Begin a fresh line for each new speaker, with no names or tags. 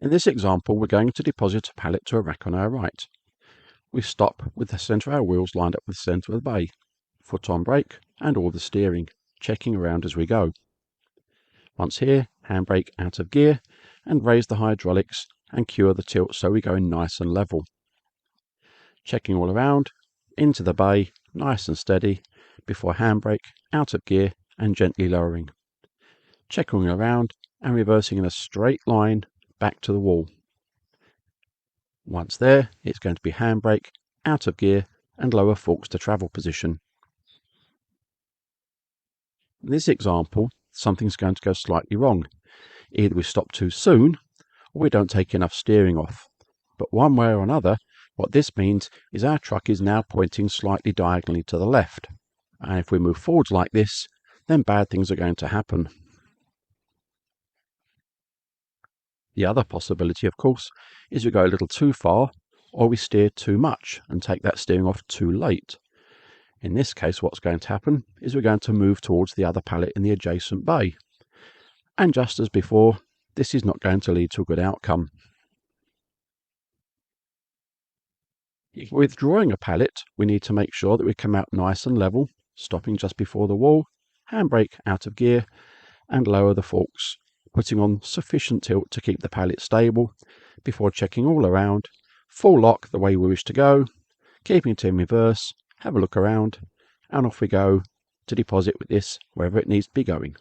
In this example, we're going to deposit a pallet to a rack on our right. We stop with the centre of our wheels lined up with the centre of the bay, foot on brake and all the steering, checking around as we go. Once here, handbrake out of gear and raise the hydraulics and cure the tilt so we go in nice and level. Checking all around, into the bay, nice and steady, before handbrake out of gear and gently lowering. Checking around and reversing in a straight line back to the wall. Once there, it's going to be handbrake, out of gear and lower forks to travel position. In this example, something's going to go slightly wrong. Either we stop too soon or we don't take enough steering off. But one way or another, what this means is our truck is now pointing slightly diagonally to the left. And if we move forwards like this, then bad things are going to happen. The other possibility, of course, is we go a little too far or we steer too much and take that steering off too late. In this case, what's going to happen is we're going to move towards the other pallet in the adjacent bay. And just as before, this is not going to lead to a good outcome. If we're withdrawing a pallet, we need to make sure that we come out nice and level, stopping just before the wall, handbrake out of gear, and lower the forks, putting on sufficient tilt to keep the pallet stable before checking all around, full lock the way we wish to go, keeping it in reverse, have a look around, and off we go to deposit with this wherever it needs to be going.